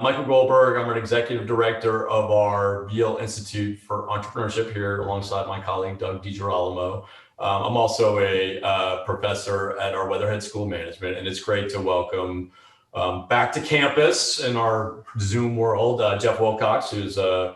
Michael Goldberg. I'm an executive director of our Veale Institute for Entrepreneurship here alongside my colleague, Doug DiGirolamo. I'm also a professor at our Weatherhead School of Management, and it's great to welcome back to campus in our Zoom world, Jeff Wilcox, who's a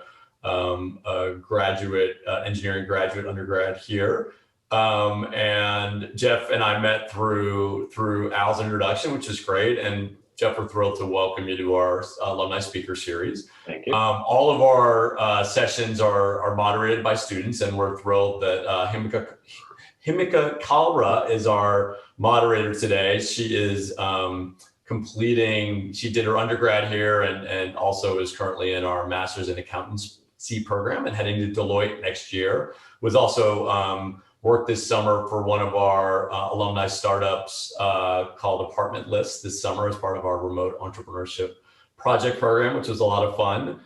graduate, engineering graduate undergrad here. And Jeff and I met through Al's introduction, which is great. And Jeff, we're thrilled to welcome you to our alumni speaker series. Thank you. All of our sessions are moderated by students, and we're thrilled that Himika Kalra is our moderator today. She is she did her undergrad here and also is currently in our master's in accountancy program and heading to Deloitte next year. Was also worked this summer for one of our alumni startups called Apartment List this summer as part of our remote entrepreneurship project program, which was a lot of fun.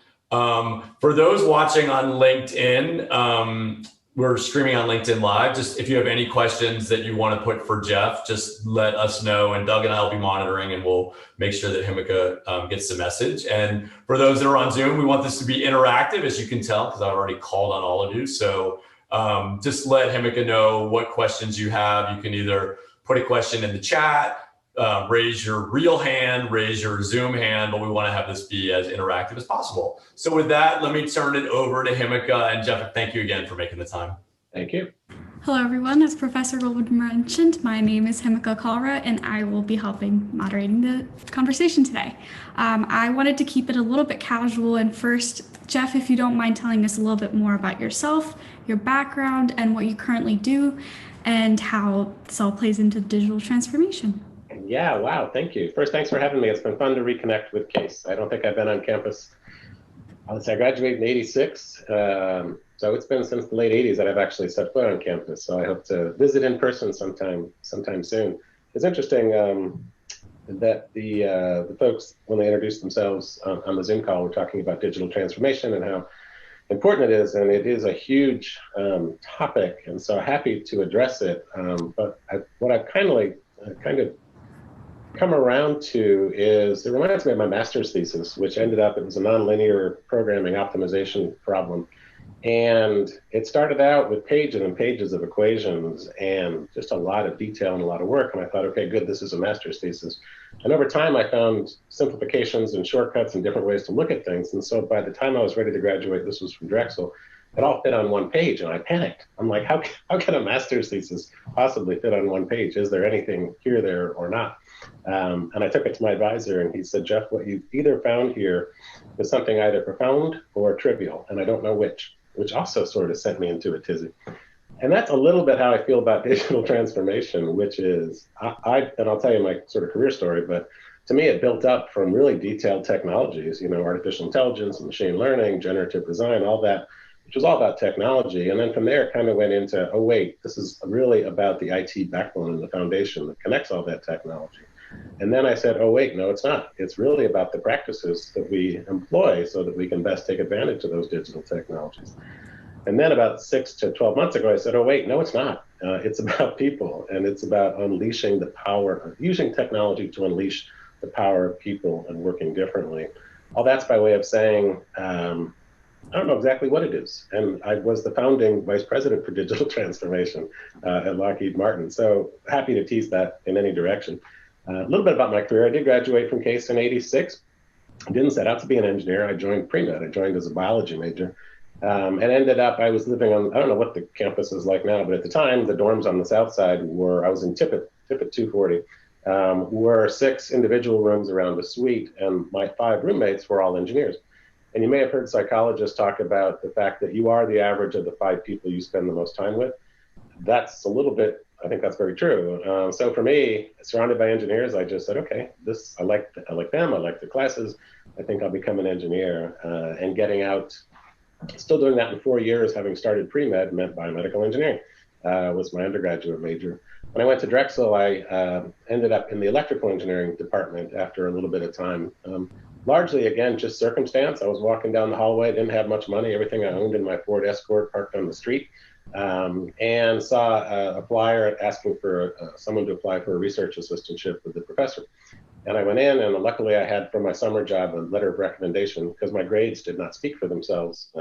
For those watching on LinkedIn, we're streaming on LinkedIn Live. Just if you have any questions that you want to put for Jeff, just let us know, and Doug and I will be monitoring, and we'll make sure that Himika gets the message. And for those that are on Zoom, we want this to be interactive, as you can tell, because I've already called on all of you. So just let Himika know what questions you have. You can either put a question in the chat, raise your real hand, raise your Zoom hand, but we want to have this be as interactive as possible. So with that, let me turn it over to Himika. And Jeff, thank you again for making the time. Thank you. Hello, everyone. As Professor Goldberg mentioned, my name is Himika Kalra, and I will be helping moderating the conversation today. I wanted to keep it a little bit casual. And first, Jeff, if you don't mind telling us a little bit more about yourself, your background, and what you currently do, and how this all plays into digital transformation. Yeah, wow, thank you. First, thanks for having me. It's been fun to reconnect with Case. I don't think I've been on campus. I graduated in -- so it's been since the late '80s that I've actually set foot on campus. So I hope to visit in person sometime soon. It's interesting that the folks, when they introduced themselves on the Zoom call, were talking about digital transformation and how important it is, and it is a huge topic, and so happy to address it. But what I've kind of come around to is, it reminds me of my master's thesis, which ended up, it was a nonlinear programming optimization problem. And it started out with pages and pages of equations and just a lot of detail and a lot of work. And I thought, okay, good, this is a master's thesis. And over time, I found simplifications and shortcuts and different ways to look at things. And so by the time I was ready to graduate, this was from Drexel, it all fit on one page, and I panicked. I'm like, how can a master's thesis possibly fit on one page? Is there anything here, there, or not? And I took it to my advisor, and he said, Jeff, what you either found here is something either profound or trivial, and I don't know which also sort of sent me into a tizzy. And that's a little bit how I feel about digital transformation, which is, and I'll tell you my sort of career story, but to me, it built up from really detailed technologies, artificial intelligence, machine learning, generative design, all that, which was all about technology. And then from there, it kind of went into, oh, wait, this is really about the IT backbone and the foundation that connects all that technology. And then I said, oh, wait, no, it's not. It's really about the practices that we employ so that we can best take advantage of those digital technologies. And then about 6 to 12 months ago, I said, oh, wait, no, it's not. It's about people, and it's about unleashing the power of using technology to unleash the power of people and working differently. All that's by way of saying, I don't know exactly what it is. And I was the founding vice president for digital transformation at Lockheed Martin. So happy to tease that in any direction. A little bit about my career. I did graduate from Case in '86. I didn't set out to be an engineer. I joined pre-med. I joined as a biology major. And ended up, I was living on, I don't know what the campus is like now, but at the time, the dorms on the south side were, I was in Tippett 240, were 6 individual rooms around a suite, and my 5 roommates were all engineers. And you may have heard psychologists talk about the fact that you are the average of the 5 people you spend the most time with. That's a little bit, I think that's very true. So for me, surrounded by engineers, I just said, okay, I like them, I like the classes. I think I'll become an engineer. And getting out, still doing that in 4 years, having started pre-med, meant biomedical engineering, was my undergraduate major. When I went to Drexel, I ended up in the electrical engineering department after a little bit of time. Largely, again, just circumstance. I was walking down the hallway, didn't have much money, everything I owned in my Ford Escort parked on the street, and saw a flyer asking for someone to apply for a research assistantship with the professor. And I went in, and luckily I had from my summer job a letter of recommendation because my grades did not speak for themselves,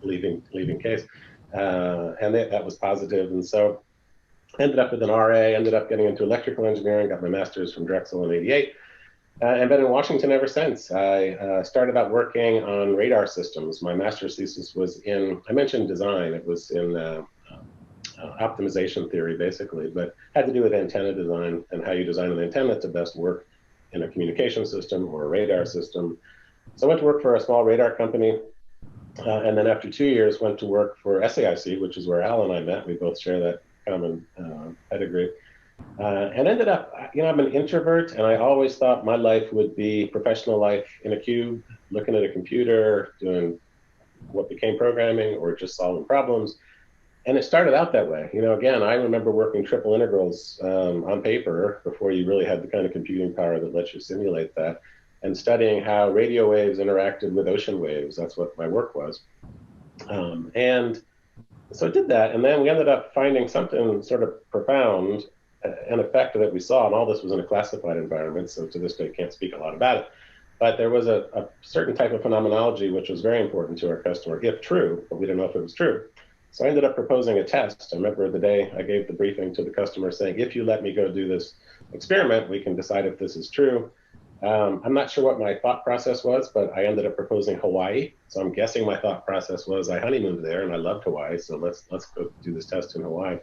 leaving Case. And that was positive. And so ended up with an RA, ended up getting into electrical engineering, got my master's from Drexel in '88, and been in Washington ever since. I started out working on radar systems. My master's thesis was in, I mentioned design, it was in optimization theory, basically, but had to do with antenna design and how you design an antenna to best work in a communication system or a radar system. So I went to work for a small radar company, and then after 2 years went to work for SAIC, which is where Al and I met. We both share that common pedigree. And ended up, I'm an introvert, and I always thought my life would be professional life in a cube, looking at a computer, doing what became programming or just solving problems. And it started out that way. Again, I remember working triple integrals on paper before you really had the kind of computing power that lets you simulate that, and studying how radio waves interacted with ocean waves. That's what my work was. And so I did that, and then we ended up finding something sort of profound, an effect that we saw, and all this was in a classified environment, so to this day can't speak a lot about it. But there was a certain type of phenomenology which was very important to our customer, if true, but we didn't know if it was true. So I ended up proposing a test. I remember the day I gave the briefing to the customer saying, if you let me go do this experiment, we can decide if this is true. I'm not sure what my thought process was, but I ended up proposing Hawaii. So I'm guessing my thought process was I honeymooned there and I loved Hawaii, so let's go do this test in Hawaii.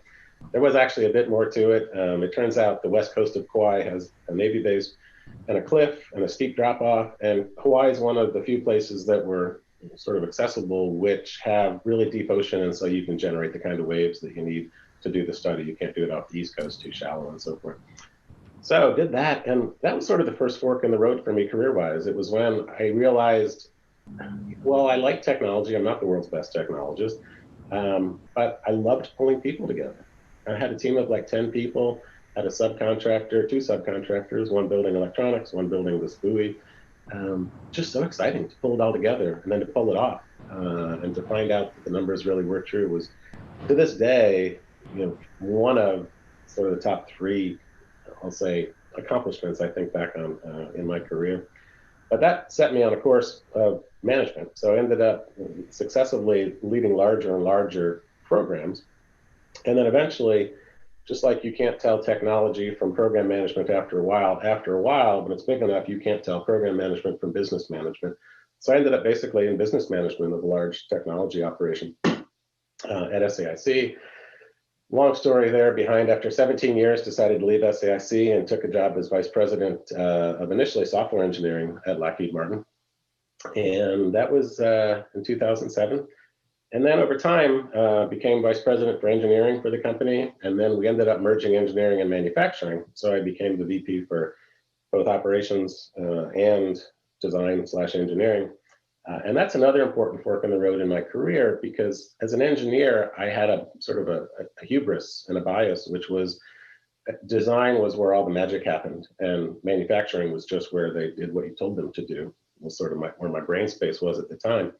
There was actually a bit more to it. It turns out the west coast of Kauai has a Navy base and a cliff and a steep drop off, and Hawaii is one of the few places that were sort of accessible, which have really deep ocean, and so you can generate the kind of waves that you need to do the study. You can't do it off the East Coast, too shallow and so forth. So did that, and that was sort of the first fork in the road for me career-wise. It was when I realized, well, I like technology. I'm not the world's best technologist, but I loved pulling people together. I had a team of like 10 people, had a subcontractor, 2 subcontractors, one building electronics, one building this buoy. Just so exciting to pull it all together and then to pull it off, and to find out that the numbers really were true was, to this day, one of sort of the top 3, I'll say, accomplishments I think back on in my career. But that set me on a course of management. So I ended up successively leading larger and larger programs. And then eventually, just like you can't tell technology from program management after a while, when it's big enough, you can't tell program management from business management. So I ended up basically in business management of a large technology operation at SAIC. Long story there behind, after 17 years, decided to leave SAIC and took a job as vice president of initially software engineering at Lockheed Martin. And that was in 2007. And then over time, became vice president for engineering for the company. And then we ended up merging engineering and manufacturing. So I became the VP for both operations and design/engineering. And that's another important fork in the road in my career, because as an engineer, I had a sort of a hubris and a bias, which was design was where all the magic happened, and manufacturing was just where they did what you told them to do. It was sort of where my brain space was at the time.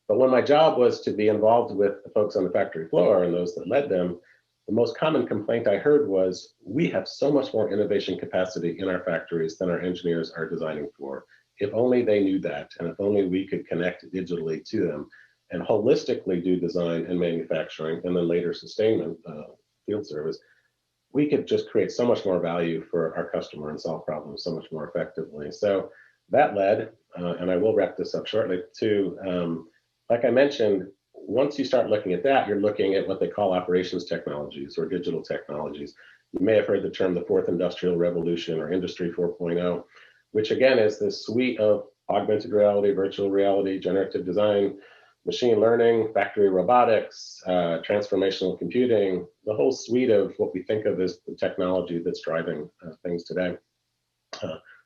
But when my job was to be involved with the folks on the factory floor and those that led them, the most common complaint I heard was, we have so much more innovation capacity in our factories than our engineers are designing for. If only they knew that, and if only we could connect digitally to them and holistically do design and manufacturing, and then later sustainment, field service, we could just create so much more value for our customer and solve problems so much more effectively. So that led, and I will wrap this up shortly, to, like I mentioned, once you start looking at that, you're looking at what they call operations technologies or digital technologies. You may have heard the term the fourth industrial revolution or industry 4.0, which again is this suite of augmented reality, virtual reality, generative design, machine learning, factory robotics, transformational computing, the whole suite of what we think of as the technology that's driving things today.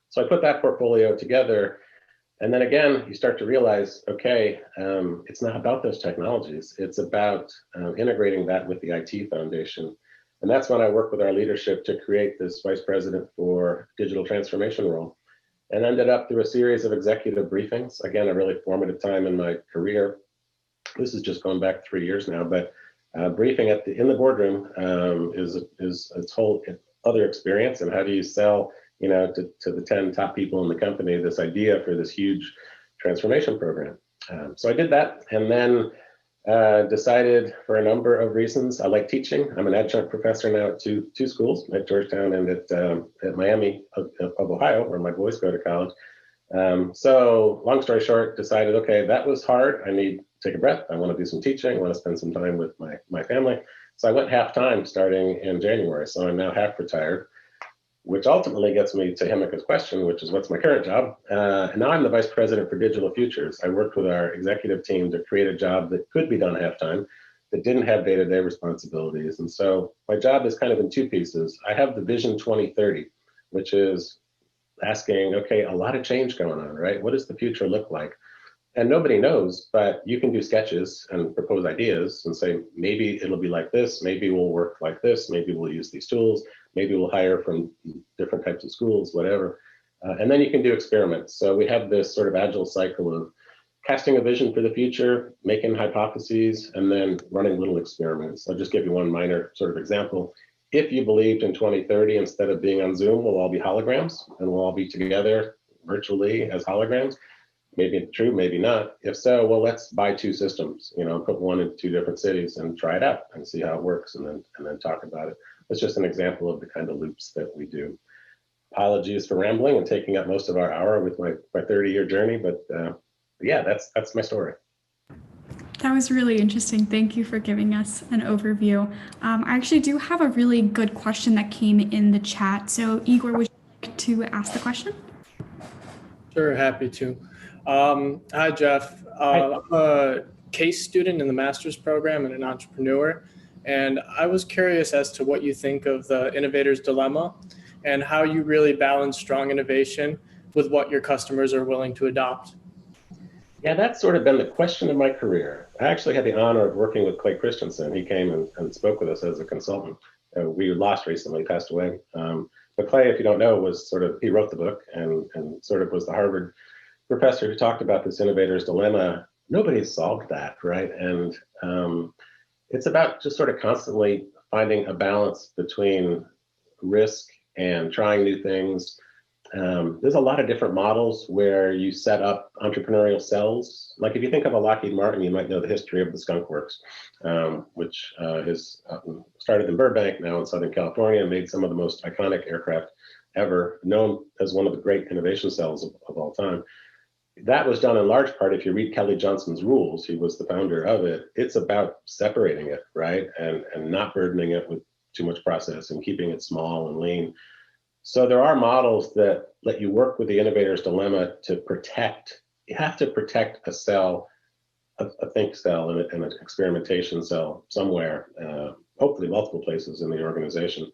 So I put that portfolio together. And then again, you start to realize, okay, it's not about those technologies. It's about integrating that with the IT foundation. And that's when I worked with our leadership to create this vice president for digital transformation role, and ended up through a series of executive briefings. Again, a really formative time in my career. This is just going back 3 years now, but briefing in the boardroom is its whole other experience. And how do you sell to the 10 top people in the company this idea for this huge transformation program. So I did that, and then decided for a number of reasons. I like teaching. I'm an adjunct professor now at two schools, at Georgetown and at Miami of Ohio, where my boys go to college. So long story short, decided, okay, that was hard. I need to take a breath. I want to do some teaching. I want to spend some time with my family. So I went half-time starting in January. So I'm now half retired, which ultimately gets me to Himika's question, which is what's my current job? And now I'm the vice president for digital futures. I worked with our executive team to create a job that could be done half-time, that didn't have day-to-day responsibilities. And so my job is kind of in two pieces. I have the Vision 2030, which is asking, okay, a lot of change going on, right? What does the future look like? And nobody knows, but you can do sketches and propose ideas and say, maybe it'll be like this, maybe we'll work like this, maybe we'll use these tools, maybe we'll hire from different types of schools, whatever. And then you can do experiments. So we have this sort of agile cycle of casting a vision for the future, making hypotheses, and then running little experiments. I'll just give you one minor sort of example. If you believed in 2030, instead of being on Zoom, we'll all be holograms and we'll all be together virtually as holograms. Maybe true, maybe not. If so, well, let's buy two systems, put one in two different cities and try it out and see how it works, and then talk about it. It's just an example of the kind of loops that we do. Apologies for rambling and taking up most of our hour with my 30-year journey, but yeah, that's my story. That was really interesting. Thank you for giving us an overview. I actually do have a really good question that came in the chat. So Igor, would you like to ask the question? Sure, happy to. Hi, Jeff. I'm a case student in the master's program and an entrepreneur. And I was curious as to what you think of the innovator's dilemma and how you really balance strong innovation with what your customers are willing to adopt. Yeah, that's sort of been the question of my career. I actually had the honor of working with Clay Christensen. He came and spoke with us as a consultant. We lost recently, passed away. But Clay, if you don't know, he wrote the book and sort of was the Harvard professor who talked about this innovator's dilemma. Nobody's solved that, right? And it's about just sort of constantly finding a balance between risk and trying new things. There's a lot of different models where you set up entrepreneurial cells. Like if you think of a Lockheed Martin, you might know the history of the Skunk Works, which is started in Burbank, now in Southern California, and made some of the most iconic aircraft ever, known as one of the great innovation cells of all time. That was done in large part, if you read Kelly Johnson's rules, he was the founder of it, it's about separating it, right? And not burdening it with too much process and keeping it small and lean. So there are models that let you work with the innovator's dilemma to protect. You have to protect a cell, a think cell and an experimentation cell somewhere, hopefully multiple places in the organization,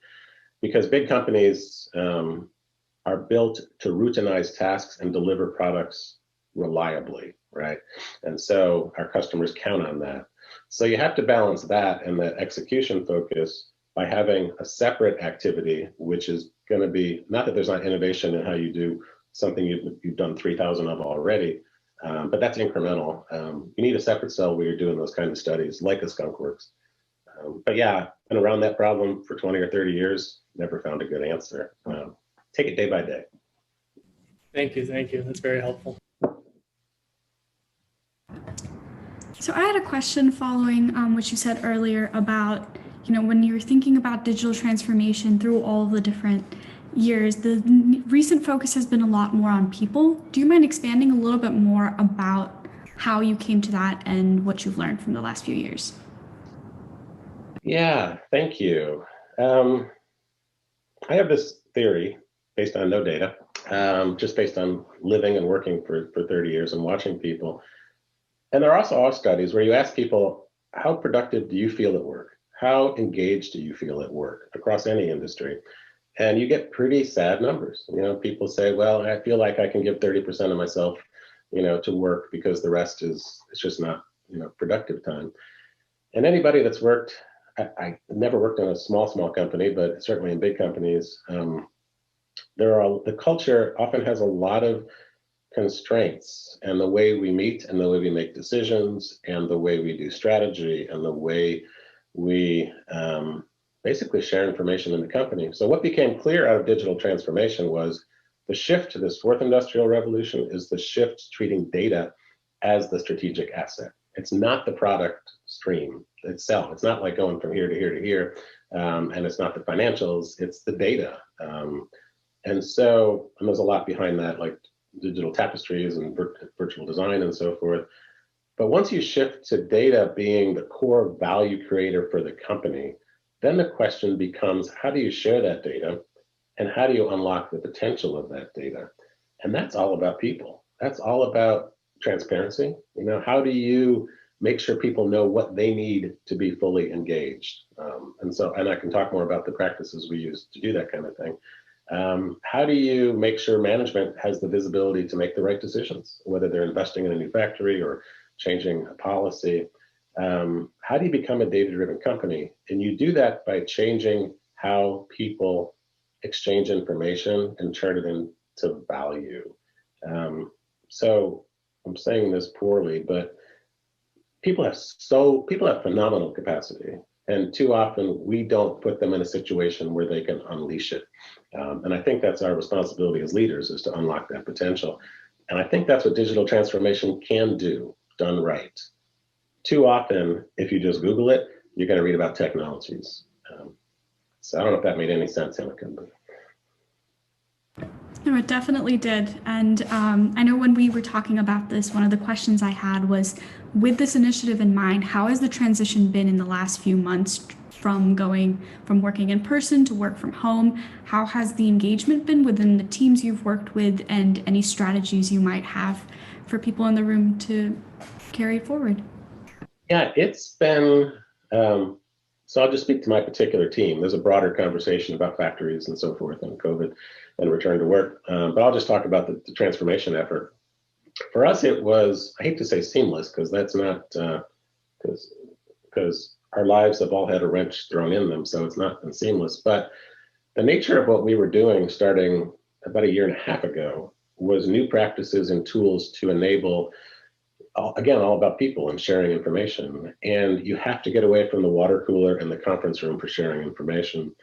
because big companies are built to routinize tasks and deliver products reliably, right? And so our customers count on that. So you have to balance that and that execution focus by having a separate activity, which is going to be, not that there's not innovation in how you do something you've done 3,000 of already, but that's incremental. You need a separate cell where you're doing those kind of studies, like a Skunk Works. But yeah, been around that problem for 20 or 30 years, never found a good answer. Take it day by day. Thank you. That's very helpful. So I had a question following what you said earlier about, when you're thinking about digital transformation through all the different years, the recent focus has been a lot more on people. Do you mind expanding a little bit more about how you came to that and what you've learned from the last few years? Yeah, thank you. I have this theory based on no data, just based on living and working for 30 years and watching people. And there are also studies where you ask people, how productive do you feel at work? How engaged do you feel at work across any industry? And you get pretty sad numbers. People say, well, I feel like I can give 30% of myself, to work because the rest it's just not, productive time. And anybody that's worked, I never worked in a small company, but certainly in big companies, the culture often has a lot of constraints, and the way we meet and the way we make decisions and the way we do strategy and the way we basically share information in the company. So what became clear out of digital transformation was the shift to this fourth industrial revolution is the shift to treating data as the strategic asset. It's not the product stream itself. It's not like going from here to here to here, and it's not the financials, it's the data. And there's a lot behind that, like digital tapestries and virtual design and so forth. But once you shift to data being the core value creator for the company, then the question becomes, how do you share that data? And how do you unlock the potential of that data? And that's all about people. That's all about transparency. You know, how do you make sure people know what they need to be fully engaged? And I can talk more about the practices we use to do that kind of thing. How do you make sure management has the visibility to make the right decisions, whether they're investing in a new factory or changing a policy? How do you become a data-driven company? And you do that by changing how people exchange information and turn it into value. So I'm saying this poorly, but people have phenomenal capacity, and too often we don't put them in a situation where they can unleash it. And I think that's our responsibility as leaders, is to unlock that potential. And I think that's what digital transformation can do, done right. Too often, if you just Google it, you're going to read about technologies. So I don't know if that made any sense, Himika. No, it definitely did. And I know when we were talking about this, one of the questions I had was, with this initiative in mind, how has the transition been in the last few months from working in person to work from home? How has the engagement been within the teams you've worked with, and any strategies you might have for people in the room to carry forward? Yeah, it's been, so I'll just speak to my particular team. There's a broader conversation about factories and so forth and COVID and return to work. But I'll just talk about the transformation effort. For us, it was, I hate to say seamless, because that's not, because our lives have all had a wrench thrown in them, so it's not been seamless. But the nature of what we were doing starting about 1.5 years ago was new practices and tools to enable, again, all about people and sharing information. And you have to get away from the water cooler and the conference room for sharing information.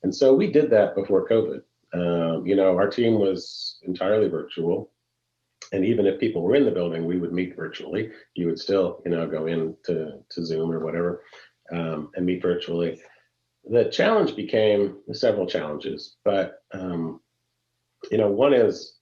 And so we did that before COVID. Our team was entirely virtual. And even if people were in the building, we would meet virtually. You would still, go in to Zoom or whatever and meet virtually. The challenge became several challenges, but, one is,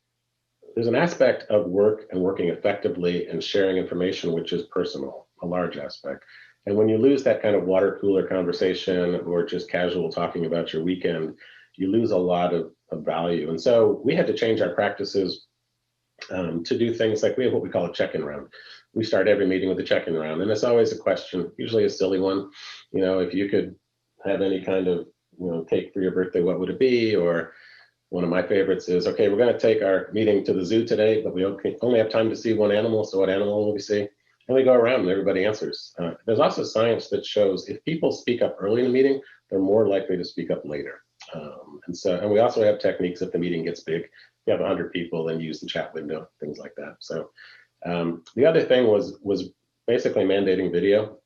there's an aspect of work and working effectively and sharing information, which is personal, a large aspect. And when you lose that kind of water cooler conversation or just casual talking about your weekend, you lose a lot of value. And so we had to change our practices to do things like, we have what we call a check-in round. We start every meeting with a check-in round, and it's always a question, usually a silly one. If you could have any kind of cake for your birthday, what would it be? Or one of my favorites is, okay, we're going to take our meeting to the zoo today, but we only have time to see one animal, so what animal will we see? And we go around and everybody answers. There's also science that shows if people speak up early in the meeting, they're more likely to speak up later. And we also have techniques if the meeting gets big. If you have 100 people, then use the chat window, things like that. So the other thing was basically mandating video.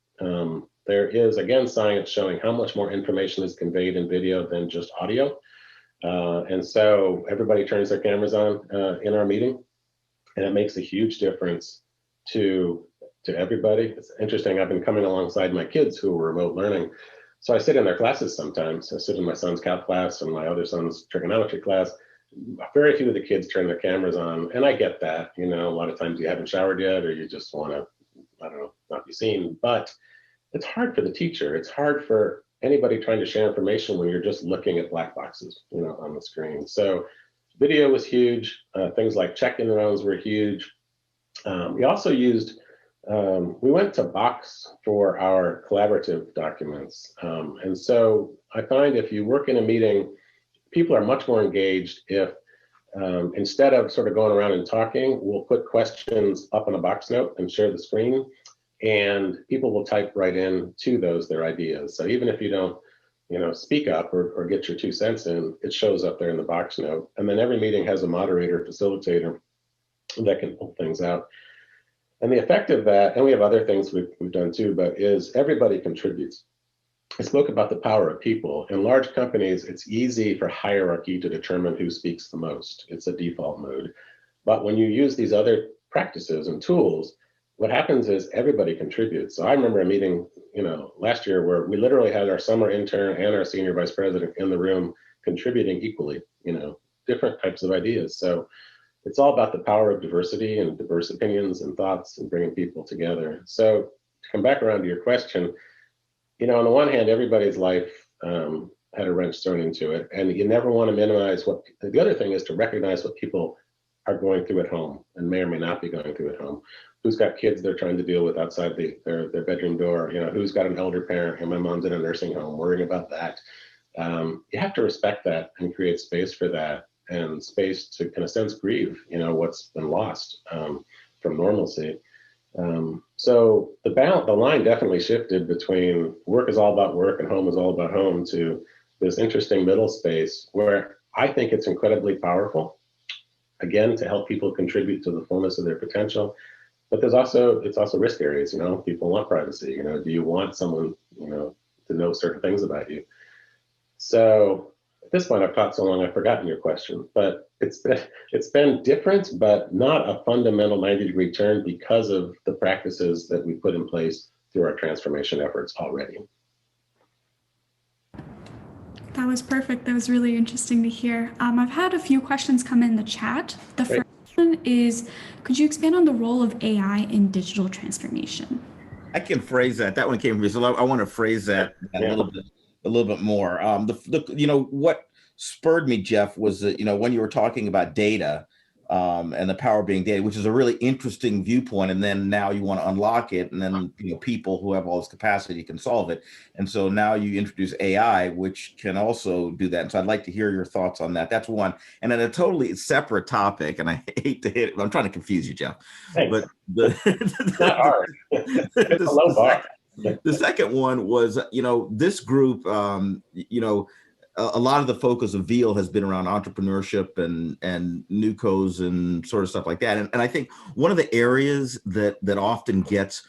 There is, again, science showing how much more information is conveyed in video than just audio. And so everybody turns their cameras on in our meeting, and it makes a huge difference to everybody. It's interesting, I've been coming alongside my kids who are remote learning. So I sit in their classes sometimes. I sit in my son's calc class and my other son's trigonometry class. Very few of the kids turn their cameras on, and I get that. A lot of times you haven't showered yet, or you just want to, not be seen. But it's hard for the teacher. It's hard for anybody trying to share information when you're just looking at black boxes, on the screen. So video was huge. Things like check-in rounds were huge. We also used, we went to Box for our collaborative documents. And so I find if you work in a meeting, people are much more engaged if instead of sort of going around and talking, we'll put questions up on a Box note and share the screen. And people will type right in to those their ideas. So even if you don't, speak up or get your 2 cents in, it shows up there in the Box note. And then every meeting has a moderator, facilitator that can pull things out. And the effect of that, and we have other things we've done too, but is everybody contributes. I spoke about the power of people. In large companies, it's easy for hierarchy to determine who speaks the most. It's a default mode. But when you use these other practices and tools, what happens is everybody contributes. So I remember a meeting, last year where we literally had our summer intern and our senior vice president in the room contributing equally, different types of ideas. So it's all about the power of diversity and diverse opinions and thoughts and bringing people together. So to come back around to your question, on the one hand, everybody's life had a wrench thrown into it, and you never want to minimize what. The other thing is to recognize what people are going through at home and may or may not be going through at home. Who's got kids they're trying to deal with outside their bedroom door? Who's got an elder parent? And my mom's in a nursing home, worrying about that. You have to respect that and create space for that, and space to, in a sense, grieve. What's been lost from normalcy. So the line definitely shifted between work is all about work and home is all about home to this interesting middle space where I think it's incredibly powerful, again, to help people contribute to the fullness of their potential. But it's also risk areas. People want privacy. Do you want someone, to know certain things about you? So at this point, I've talked so long, I've forgotten your question, but it's been different, but not a fundamental 90-degree turn because of the practices that we put in place through our transformation efforts already. That was perfect. That was really interesting to hear. I've had a few questions come in the chat. The Great. first one is, could you expand on the role of AI in digital transformation? I can phrase that. That one came from me, so I want to phrase that a little bit more. What spurred me, Jeff, was that when you were talking about data and the power of being data, which is a really interesting viewpoint, and then now you want to unlock it, and then people who have all this capacity can solve it, and so now you introduce AI, which can also do that. And so I'd like to hear your thoughts on that. That's one, and then a totally separate topic, and I hate to hit it. I'm trying to confuse you, Jeff. Thanks. But It's not hard. It's a low bar. The second one was, this group, a lot of the focus of Veale has been around entrepreneurship and newcos and sort of stuff like that. And I think one of the areas that often gets,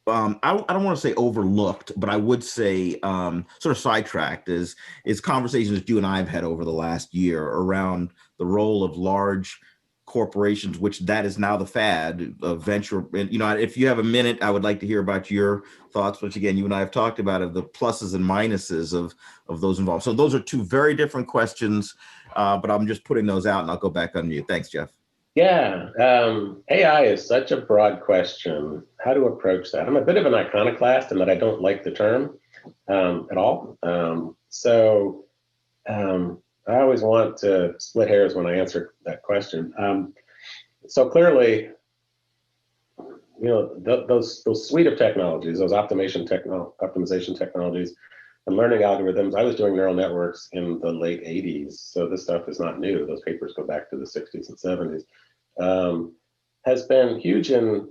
I don't want to say overlooked, but I would say sort of sidetracked is conversations that you and I have had over the last year around the role of large corporations, which that is now the fad of venture. And if you have a minute, I would like to hear about your thoughts, which again, you and I have talked about, of the pluses and minuses of those involved. So those are two very different questions, but I'm just putting those out, and I'll go back on mute. Thanks, Jeff. Yeah, AI is such a broad question. How to approach that? I'm a bit of an iconoclast in that I don't like the term at all. I always want to split hairs when I answer that question. So clearly, those suite of technologies, those optimization technologies and learning algorithms. I was doing neural networks in the late 80s, so this stuff is not new. Those papers go back to the 60s and 70s. Has been huge in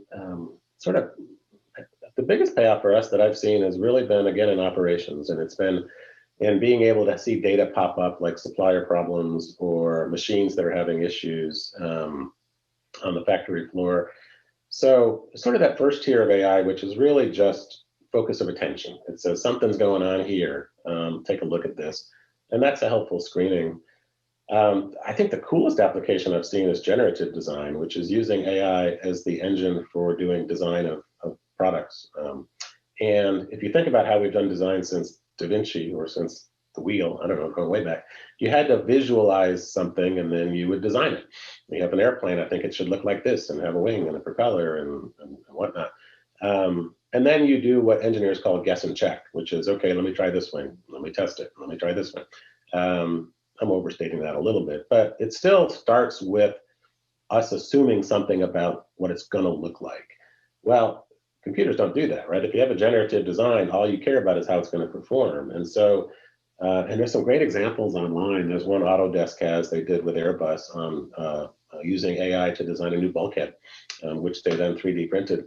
sort of the biggest payoff for us that I've seen has really been, again, in operations, and it's been in being able to see data pop up like supplier problems or machines that are having issues on the factory floor. So sort of that first tier of AI, which is really just focus of attention. It says something's going on here, take a look at this. And that's a helpful screening. I think the coolest application I've seen is generative design, which is using AI as the engine for doing design of products. And if you think about how we've done design since Da Vinci or since the wheel, I don't know, going way back, you had to visualize something and then you would design it. You have an airplane, I think it should look like this and have a wing and a propeller and whatnot. And then you do what engineers call guess and check, which is, okay, let me try this wing, let me test it, let me try this one. I'm overstating that a little bit, but it still starts with us assuming something about what it's going to look like. Well, computers don't do that, right? If you have a generative design, all you care about is how it's going to perform. And so, and there's some great examples online. There's one Autodesk has, they did with Airbus on using AI to design a new bulkhead, which they then 3D printed.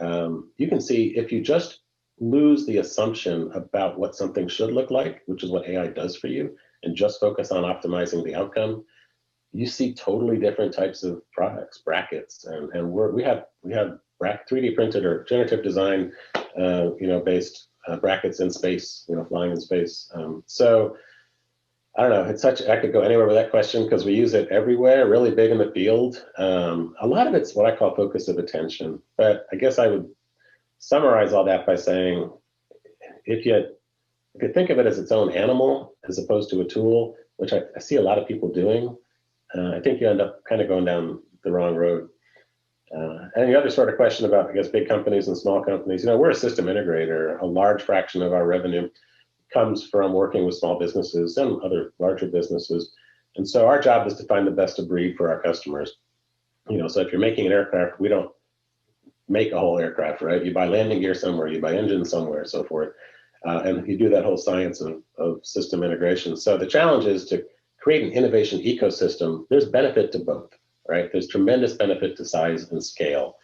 You can see if you just lose the assumption about what something should look like, which is what AI does for you, and just focus on optimizing the outcome, you see totally different types of products, brackets, and we have 3D printed or generative design, based brackets in space, flying in space. So I don't know, I could go anywhere with that question because we use it everywhere, really big in the field. A lot of it's what I call focus of attention, but I guess I would summarize all that by saying, if you think of it as its own animal, as opposed to a tool, which I see a lot of people doing, I think you end up kind of going down the wrong road. And the other sort of question about, I guess, big companies and small companies, we're a system integrator. A large fraction of our revenue comes from working with small businesses and other larger businesses. And so our job is to find the best of breed for our customers. So if you're making an aircraft, we don't make a whole aircraft, right? You buy landing gear somewhere, you buy engines somewhere, so forth. And you do that whole science of system integration. So the challenge is to create an innovation ecosystem. There's benefit to both, right? There's tremendous benefit to size and scale,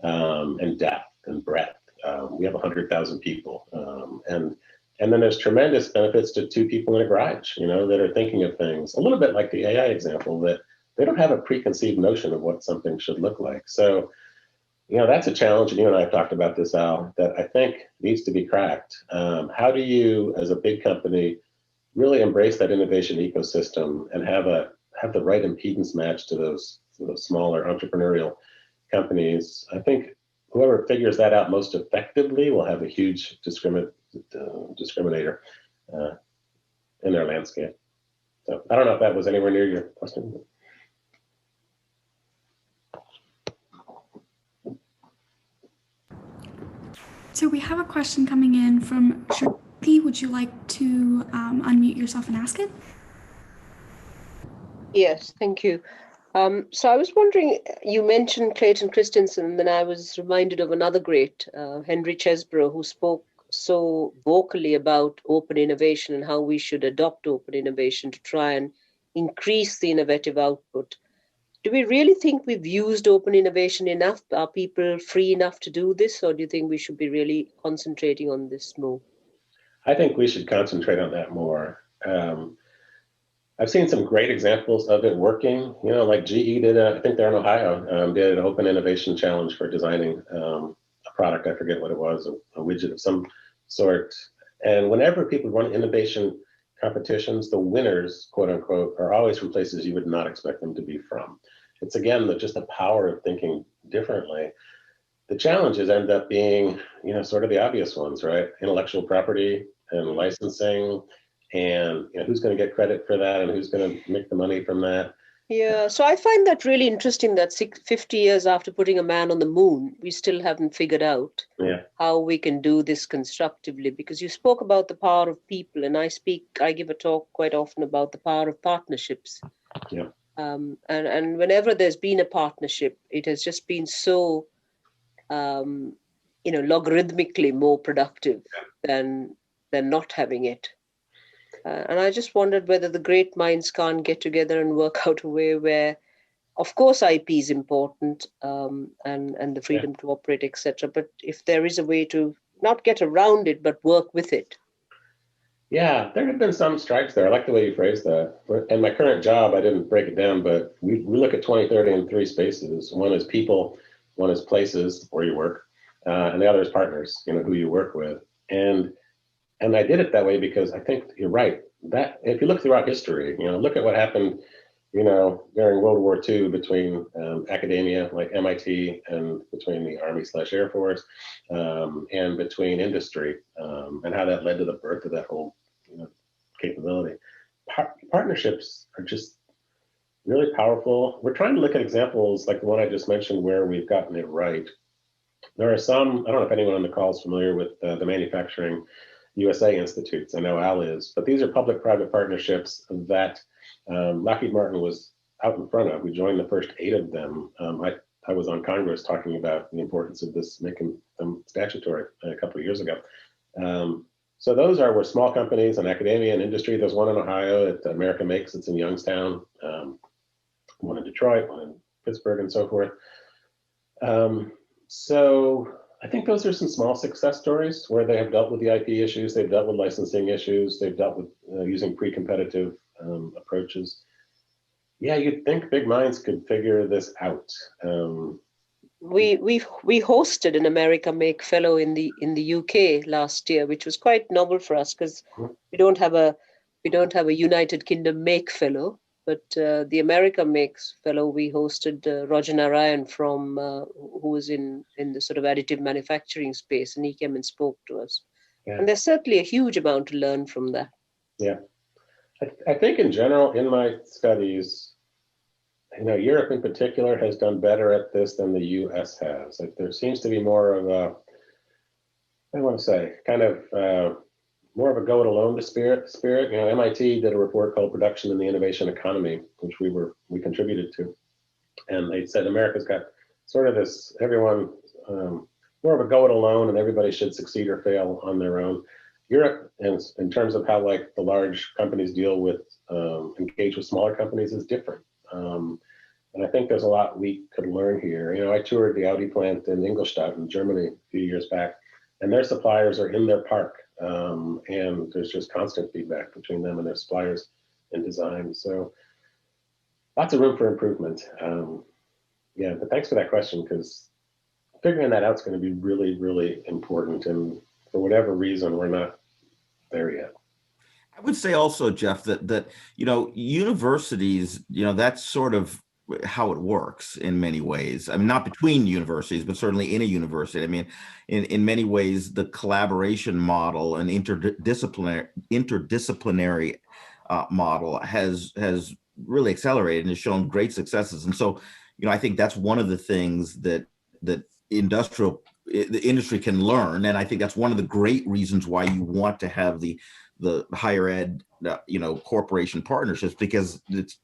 and depth and breadth. We have 100,000 people. And then there's tremendous benefits to two people in a garage, that are thinking of things, a little bit like the AI example, that they don't have a preconceived notion of what something should look like. So, that's a challenge, and you and I have talked about this, Al, that I think needs to be cracked. How do you, as a big company, really embrace that innovation ecosystem and have the right impedance match to those smaller entrepreneurial companies? I think whoever figures that out most effectively will have a huge discriminator in their landscape. So I don't know if that was anywhere near your question. So we have a question coming in from Shruti. Would you like to unmute yourself and ask it? Yes, thank you. So I was wondering, you mentioned Clayton Christensen, and then I was reminded of another great, Henry Chesbrough, who spoke so vocally about open innovation and how we should adopt open innovation to try and increase the innovative output. Do we really think we've used open innovation enough? Are people free enough to do this, or do you think we should be really concentrating on this more? I think we should concentrate on that more. I've seen some great examples of it working. Like GE did, I think they're in Ohio, did an open innovation challenge for designing a product. I forget what it was, a widget of some sort. And whenever people run innovation competitions, the winners, quote unquote, are always from places you would not expect them to be from. It's again, just the power of thinking differently. The challenges end up being, sort of the obvious ones, right? Intellectual property and licensing, and who's going to get credit for that and who's going to make the money from that. Yeah, so I find that really interesting that 50 years after putting a man on the moon, we still haven't figured out how we can do this constructively, because you spoke about the power of people, and I give a talk quite often about the power of partnerships. Yeah. And whenever there's been a partnership, it has just been so, logarithmically more productive than not having it. And I just wondered whether the great minds can't get together and work out a way where, of course, IP is important, and the freedom to operate, etc. But if there is a way to not get around it, but work with it. Yeah, there have been some strikes there. I like the way you phrased that. In my current job, I didn't break it down, but we look at 2030 in three spaces. One is people, one is places where you work, and the other is partners, who you work with. And I did it that way because I think you're right. That if you look throughout history, look at what happened, during World War II between academia like MIT and between the Army/Air Force, and between industry, and how that led to the birth of that whole capability. Partnerships are just really powerful. We're trying to look at examples like the one I just mentioned where we've gotten it right. There are some, I don't know if anyone on the call is familiar with the Manufacturing USA Institutes. I know Al is, but these are public-private partnerships that Lockheed Martin was out in front of. We joined the first 8 of them. I was on Congress talking about the importance of this, making them statutory a couple of years ago. So those are where small companies and academia and industry. There's one in Ohio at America Makes. It's in Youngstown. One in Detroit, one in Pittsburgh, and so forth. So I think those are some small success stories where they have dealt with the IP issues, they've dealt with licensing issues, they've dealt with using pre-competitive approaches. Yeah, you'd think big minds could figure this out. we hosted an America Make Fellow in the UK last year, which was quite novel for us because we don't have a United Kingdom Make Fellow, but the America Makes Fellow we hosted Roger Narayan from who was in the sort of additive manufacturing space, and he came and spoke to us. Yeah. And there's certainly a huge amount to learn from that. Yeah, I think in general in my studies, Europe in particular has done better at this than the U.S. has. Like, there seems to be more of a, I want to say, kind of more of a go it alone spirit. MIT did a report called Production in the Innovation Economy, which we contributed to, and they said America's got sort of this everyone more of a go it alone, and everybody should succeed or fail on their own. Europe, in terms of how like the large companies deal with engage with smaller companies, is different. And I think there's a lot we could learn here. I toured the Audi plant in Ingolstadt in Germany a few years back, and their suppliers are in their park. And there's just constant feedback between them and their suppliers in design. So lots of room for improvement. Yeah, but thanks for that question, because figuring that out is going to be really, really important. And for whatever reason, we're not there yet. I would say also, Jeff, that universities, that's sort of how it works in many ways. I mean, not between universities, but certainly in a university. I mean, in many ways, the collaboration model and interdisciplinary model has really accelerated and has shown great successes. And so, I think that's one of the things that the industry can learn. And I think that's one of the great reasons why you want to have the higher ed, corporation partnerships, because it's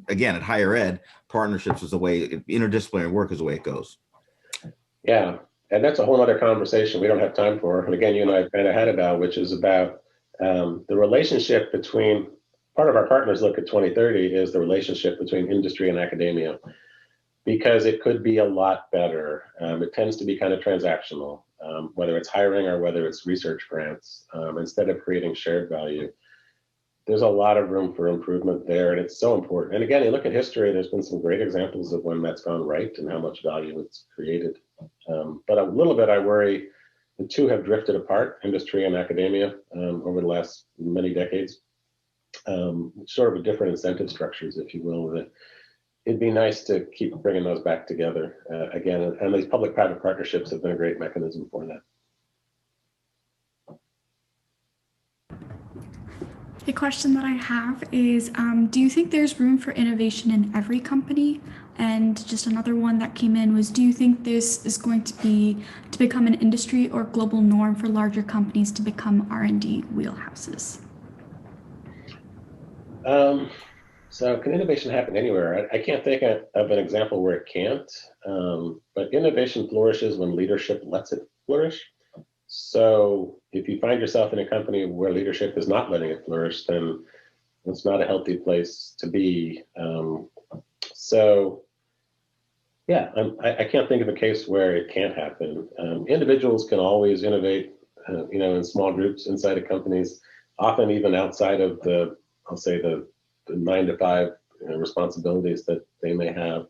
again, at higher ed, partnerships is the way, interdisciplinary work is the way it goes. Yeah, and that's a whole other conversation we don't have time for. And again, you and I kind of had about, which is about the relationship between, part of our Partners Look at 2030 is the relationship between industry and academia, because it could be a lot better. It tends to be kind of transactional, whether it's hiring or whether it's research grants, instead of creating shared value. There's a lot of room for improvement there, and it's so important. And again, you look at history, there's been some great examples of when that's gone right and how much value it's created. But a little bit, I worry the two have drifted apart, industry and academia, over the last many decades. Sort of different incentive structures, if you will. It'd be nice to keep bringing those back together again. And these public-private partnerships have been a great mechanism for that. The question that I have is, do you think there's room for innovation in every company? And just another one that came in was, do you think this is going to become an industry or global norm for larger companies to become R&D wheelhouses? So can innovation happen anywhere? I can't think of an example where it can't, but innovation flourishes when leadership lets it flourish. So if you find yourself in a company where leadership is not letting it flourish, then it's not a healthy place to be. So yeah, I can't think of a case where it can't happen. Individuals can always innovate, in small groups inside of companies, often even outside of the 9 to 5 responsibilities that they may have.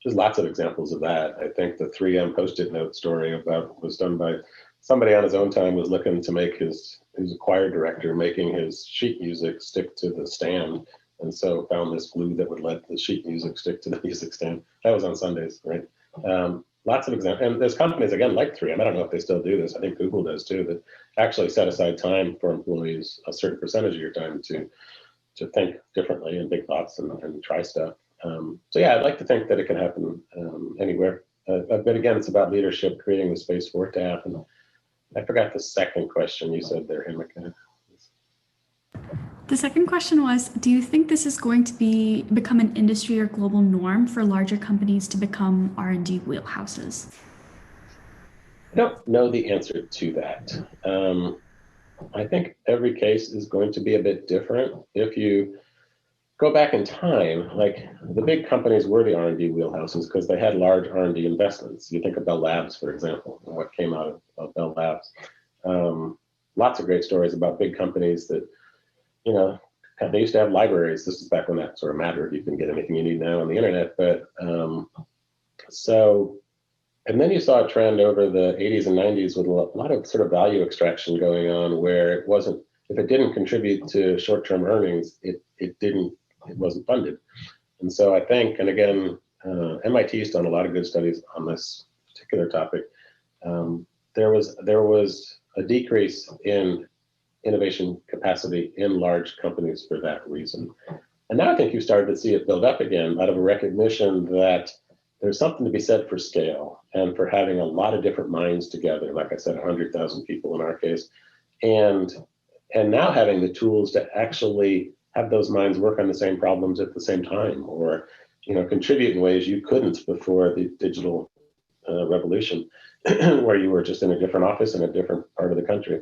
There's lots of examples of that. I think the 3M Post-it note story was done by somebody on his own time, was looking to make his choir director making his sheet music stick to the stand, and so found this glue that would let the sheet music stick to the music stand. That was on Sundays, right? Lots of examples. And there's companies, again, like 3M, I don't know if they still do this, I think Google does too, that actually set aside time for employees, a certain percentage of your time to think differently and big thoughts and try stuff. So yeah, I'd like to think that it can happen anywhere. But again, it's about leadership, creating the space for it to happen. I forgot the second question you said there, Himika. The second question was, do you think this is going to become an industry or global norm for larger companies to become R&D wheelhouses? I don't know the answer to that. I think every case is going to be a bit different. If you go back in time, like the big companies were the R&D wheelhouses because they had large R&D investments. You think of Bell Labs, for example, and what came out of Bell Labs. Lots of great stories about big companies that, they used to have libraries. This is back when that sort of mattered. You can get anything you need now on the internet, but So, and then you saw a trend over the 80s and 90s with a lot of sort of value extraction going on, where it wasn't, if it didn't contribute to short-term earnings, it wasn't funded. And so I think, and again, MIT's done a lot of good studies on this particular topic. There was a decrease in innovation capacity in large companies for that reason. And now I think you've started to see it build up again out of a recognition that there's something to be said for scale and for having a lot of different minds together. Like I said, 100,000 people in our case, and now having the tools to actually have those minds work on the same problems at the same time, or contribute in ways you couldn't before the digital revolution, where you were just in a different office in a different part of the country.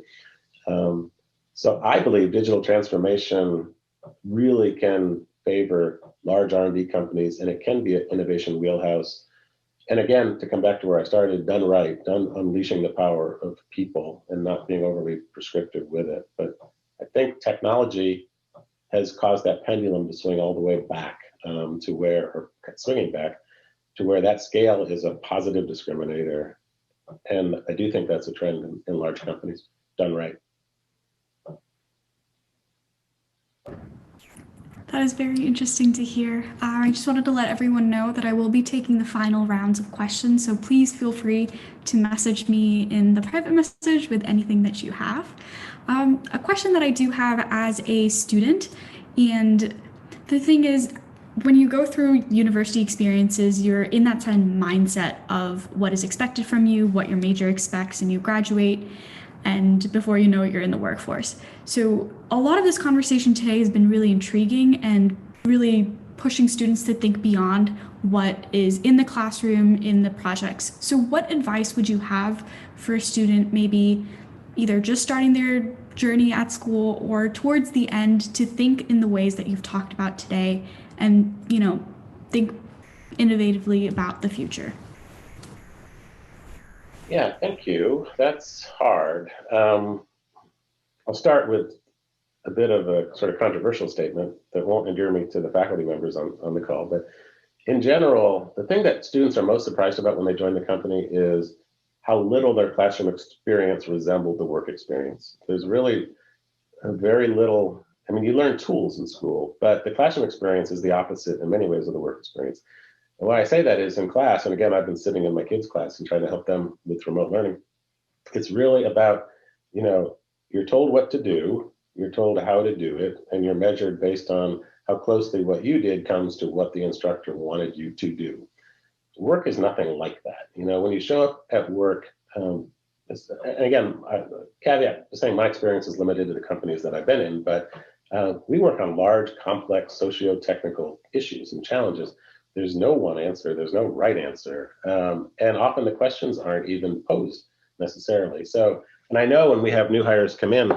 So I believe digital transformation really can favor large R&D companies, and it can be an innovation wheelhouse. And again, to come back to where I started, done right, done unleashing the power of people and not being overly prescriptive with it. But I think technology has caused that pendulum to swing all the way back swinging back to where that scale is a positive discriminator. And I do think that's a trend in large companies, done right. That is very interesting to hear. I just wanted to let everyone know that I will be taking the final rounds of questions, so please feel free to message me in the private message with anything that you have. A question that I do have as a student, and the thing is, when you go through university experiences, you're in that same mindset of what is expected from you, what your major expects, and you graduate, and before you know it, you're in the workforce. So a lot of this conversation today has been really intriguing and really pushing students to think beyond what is in the classroom, in the projects. So what advice would you have for a student, maybe either just starting their journey at school or towards the end, to think in the ways that you've talked about today and, think innovatively about the future? Yeah, thank you. That's hard. I'll start with a bit of a sort of controversial statement that won't endear me to the faculty members on the call. But in general, the thing that students are most surprised about when they join the company is how little their classroom experience resembled the work experience. There's really very little. I mean, you learn tools in school, but the classroom experience is the opposite in many ways of the work experience. And why I say that is in class, and again, I've been sitting in my kids' class and trying to help them with remote learning. It's really about, you're told what to do, you're told how to do it, and you're measured based on how closely what you did comes to what the instructor wanted you to do. Work is nothing like that. When you show up at work, and again, caveat saying my experience is limited to the companies that I've been in, but we work on large, complex, socio-technical issues and challenges. There's no one answer, there's no right answer. And often the questions aren't even posed necessarily. So, and I know when we have new hires come in,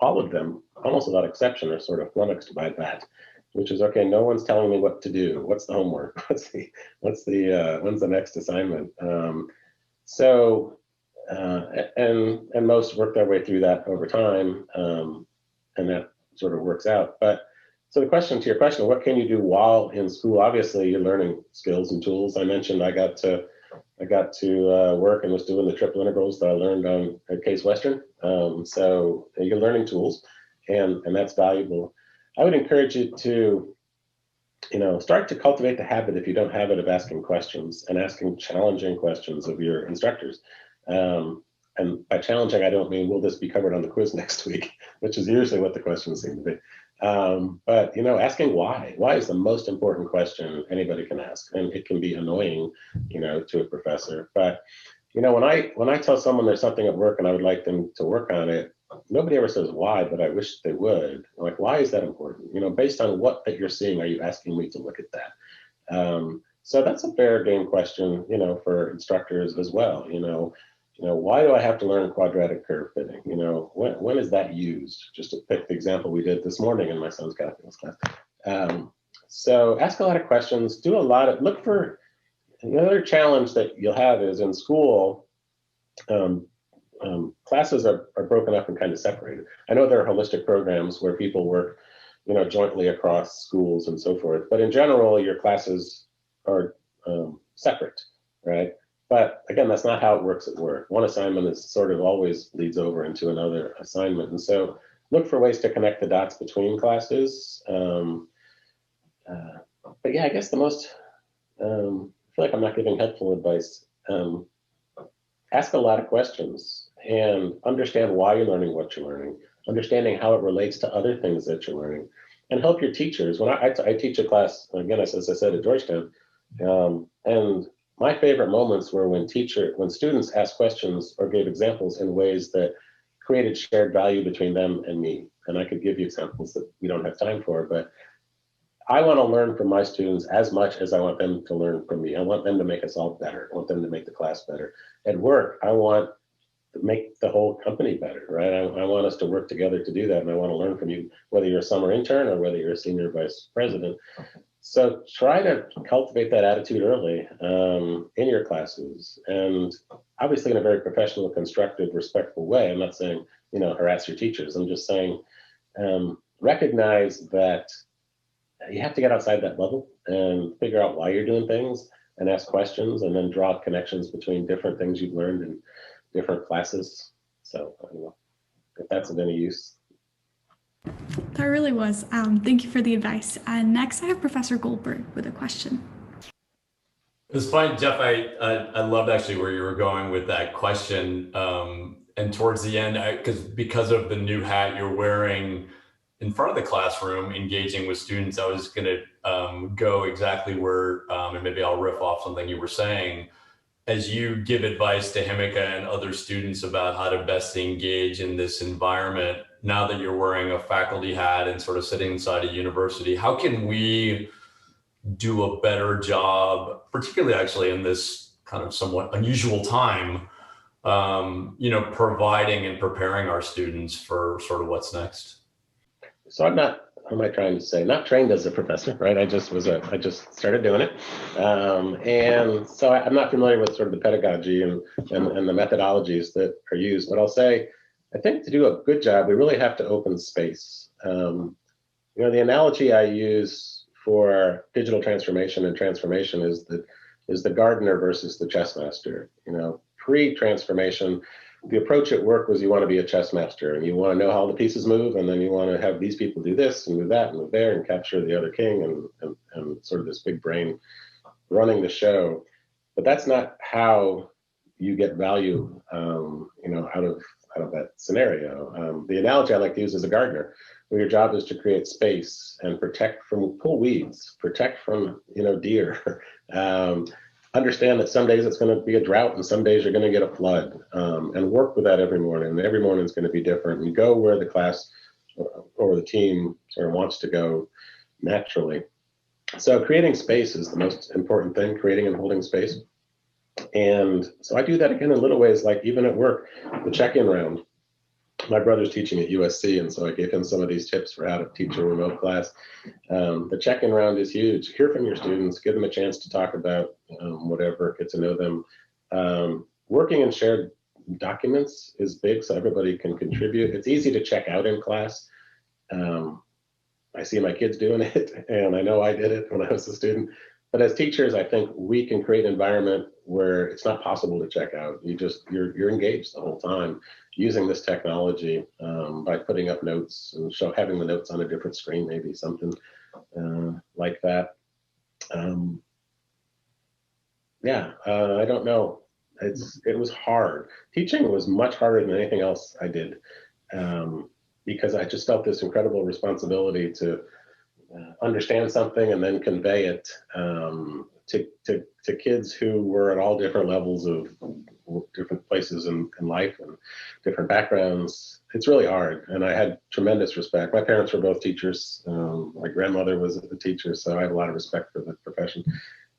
all of them, almost without exception, are sort of flummoxed by that, which is, okay, no one's telling me what to do. What's the homework? When's the next assignment? And most work their way through that over time, and that sort of works out. But so to your question, what can you do while in school? Obviously, you're learning skills and tools. I mentioned I got to work and was doing the triple integrals that I learned at Case Western. So you're learning tools, and that's valuable. I would encourage you to, start to cultivate the habit, if you don't have it, of asking questions and asking challenging questions of your instructors. And by challenging, I don't mean, will this be covered on the quiz next week, which is usually what the questions seem to be. But asking why is the most important question anybody can ask, and it can be annoying, to a professor. But when I tell someone there's something at work and I would like them to work on it, nobody ever says why, but I wish they would. Like, why is that important? Based on what that you're seeing, are you asking me to look at that? So that's a fair game question, for instructors as well. Why do I have to learn quadratic curve fitting? When is that used? Just to pick the example we did this morning in my son's calculus class. So ask a lot of questions, look for, the other challenge that you'll have is in school, classes are broken up and kind of separated. I know there are holistic programs where people work, jointly across schools and so forth, but in general, your classes are separate, right? But again, that's not how it works at work. One assignment is sort of always leads over into another assignment. And so look for ways to connect the dots between classes. But yeah, I guess the most, I feel like I'm not giving helpful advice. Ask a lot of questions and understand why you're learning what you're learning, understanding how it relates to other things that you're learning, and help your teachers. When I teach a class, again, as I said, at Georgetown, and my favorite moments were when students asked questions or gave examples in ways that created shared value between them and me. And I could give you examples that we don't have time for, but I want to learn from my students as much as I want them to learn from me. I want them to make us all better. I want them to make the class better. At work, I want to make the whole company better, right? I want us to work together to do that. And I want to learn from you, whether you're a summer intern or whether you're a senior vice president. So try to cultivate that attitude early in your classes, and obviously in a very professional, constructive, respectful way. I'm not saying, harass your teachers. I'm just saying recognize that you have to get outside that bubble and figure out why you're doing things and ask questions, and then draw connections between different things you've learned in different classes. So I don't know if that's of any use. That really was. Thank you for the advice. Next, I have Professor Goldberg with a question. It's funny, Jeff, I loved actually where you were going with that question. And towards the end, because of the new hat you're wearing in front of the classroom, engaging with students, I was going to go exactly where, and maybe I'll riff off something you were saying, as you give advice to Himika and other students about how to best engage in this environment. Now that you're wearing a faculty hat and sort of sitting inside a university, how can we do a better job, particularly actually in this kind of somewhat unusual time, providing and preparing our students for sort of what's next? So I'm not, what am I trying to say? Not trained as a professor, right? I just started doing it. And so I'm not familiar with sort of the pedagogy and the methodologies that are used, but I'll say, I think to do a good job, we really have to open space. The analogy I use for digital transformation and transformation is the gardener versus the chess master. Pre-transformation, the approach at work was you want to be a chess master, and you want to know how the pieces move, and then you want to have these people do this and move that and move there and capture the other king and sort of this big brain running the show. But that's not how you get value, out of that scenario. The analogy I like to use is a gardener, where your job is to create space and pull weeds, protect from deer. Understand that some days it's going to be a drought and some days you're going to get a flood, and work with that every morning. And every morning is going to be different. And go where the class or the team sort of wants to go naturally. So creating space is the most important thing, creating and holding space. And so I do that again in little ways, like even at work, the check-in round. My brother's teaching at USC, and so I gave him some of these tips for how to teach a remote class. The check-in round is huge. Hear from your students, give them a chance to talk about whatever, get to know them. Working in shared documents is big, so everybody can contribute. It's easy to check out in class. I see my kids doing it, and I know I did it when I was a student. But as teachers, I think we can create an environment where it's not possible to check out. You're engaged the whole time using this technology by putting up notes and having the notes on a different screen, maybe something like that. I don't know. It was hard. Teaching was much harder than anything else I did because I just felt this incredible responsibility to understand something and then convey it to kids who were at all different levels of different places in life and different backgrounds. It's really hard, and I had tremendous respect. My parents were both teachers. My grandmother was a teacher, so I have a lot of respect for the profession.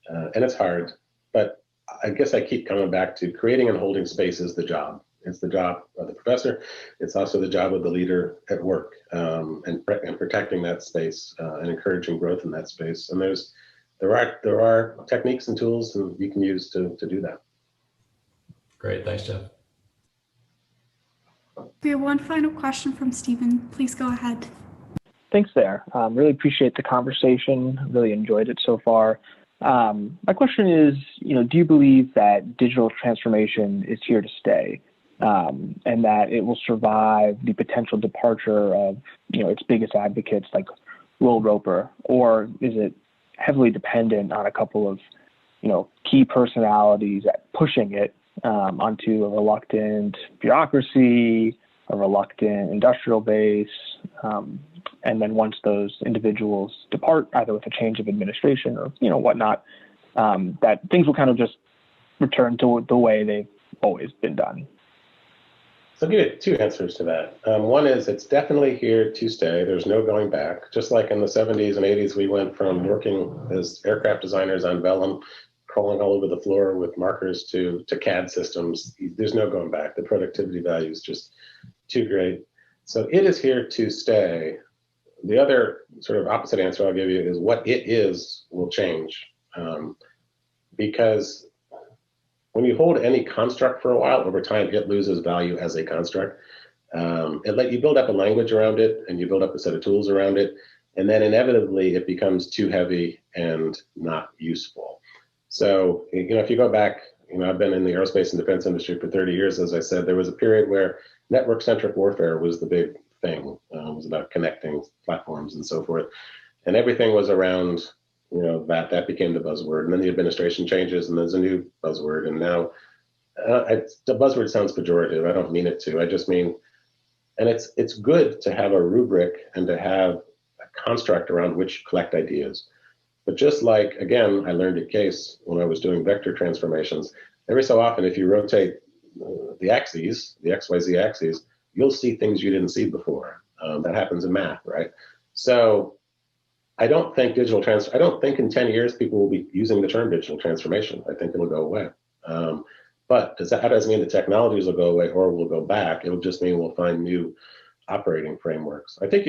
And it's hard, but I guess I keep coming back to creating and holding space is the job. It's the job of the professor. It's also the job of the leader at work, and protecting that space and encouraging growth in that space. And there are techniques and tools that you can use to do that. Great, thanks, Jeff. We have one final question from Stephen. Please go ahead. Thanks there. Really appreciate the conversation. Really enjoyed it so far. My question is, do you believe that digital transformation is here to stay, and that it will survive the potential departure of, its biggest advocates like Will Roper, or is it heavily dependent on a couple of, key personalities at pushing it onto a reluctant bureaucracy, a reluctant industrial base, and then once those individuals depart, either with a change of administration or whatnot, that things will kind of just return to the way they've always been done? So I'll give you two answers to that. One is it's definitely here to stay. There's no going back. Just like in the 70s and 80s, we went from working as aircraft designers on vellum, crawling all over the floor with markers to CAD systems. There's no going back. The productivity value is just too great. So it is here to stay. The other sort of opposite answer I'll give you is what it is will change. Because when you hold any construct for a while, over time, it loses value as a construct. You build up a language around it, and you build up a set of tools around it, and then inevitably it becomes too heavy and not useful. So, if you go back, I've been in the aerospace and defense industry for 30 years, as I said. There was a period where network-centric warfare was the big thing. It was about connecting platforms and so forth. And everything was around, that became the buzzword. And then the administration changes and there's a new buzzword. And now the buzzword sounds pejorative. I don't mean it to. I just mean, and it's good to have a rubric and to have a construct around which collect ideas. But just like, again, I learned at Case when I was doing vector transformations, every so often, if you rotate the axes, the XYZ axes, you'll see things you didn't see before. That happens in math, right? So I don't think in 10 years people will be using the term digital transformation. I think it'll go away. But that doesn't mean the technologies will go away or will go back. It'll just mean we'll find new operating frameworks. I think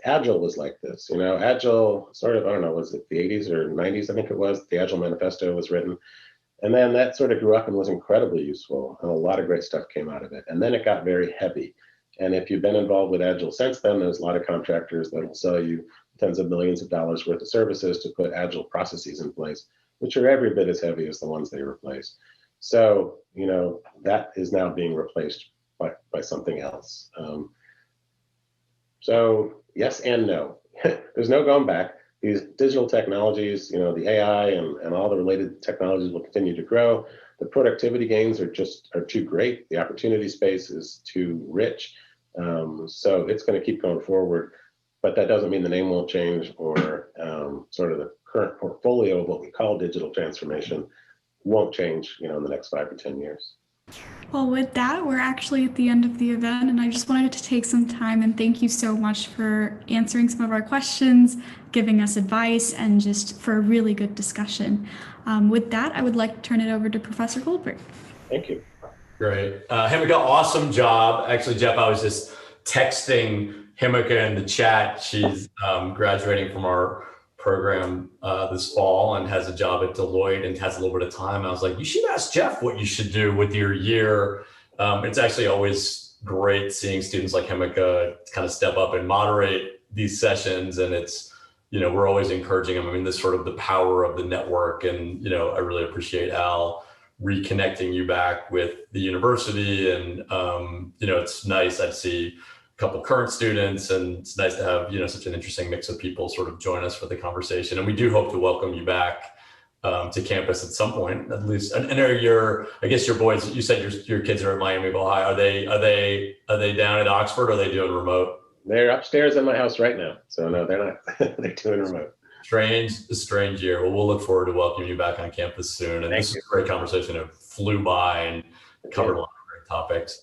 Agile was like this, Agile sort of, I don't know, was it the 80s or 90s? I think it was. The Agile Manifesto was written. And then that sort of grew up and was incredibly useful. And a lot of great stuff came out of it. And then it got very heavy. And if you've been involved with Agile since then, there's a lot of contractors that will sell you tens of millions of dollars worth of services to put Agile processes in place, which are every bit as heavy as the ones they replace. So, that is now being replaced by something else. So yes and no. There's no going back. These digital technologies, the AI and all the related technologies will continue to grow. The productivity gains are too great. The opportunity space is too rich. So it's going to keep going forward, but that doesn't mean the name won't change or sort of the current portfolio of what we call digital transformation won't change, in the next 5 or 10 years. Well, with that, we're actually at the end of the event, and I just wanted to take some time and thank you so much for answering some of our questions, giving us advice, and just for a really good discussion. With that, I would like to turn it over to Professor Goldberg. Thank you. Great. Himika, awesome job. Actually, Jeff, I was just texting Himika in the chat. She's graduating from our program this fall and has a job at Deloitte and has a little bit of time. I was like, you should ask Jeff what you should do with your year. It's actually always great seeing students like Himika kind of step up and moderate these sessions. And it's, we're always encouraging them. I mean, this sort of the power of the network. And, I really appreciate Al reconnecting you back with the university. And, it's nice. I see couple current students, and it's nice to have such an interesting mix of people sort of join us for the conversation. And we do hope to welcome you back to campus at some point, at least. And I guess your boys, you said your kids are at Miami of Ohio. Are they down at Oxford, or are they doing remote? They're upstairs in my house right now, so no, they're not. They're doing remote. Strange year. Well, we'll look forward to welcoming you back on campus soon. And this is a great conversation. It flew by and covered a lot of great topics.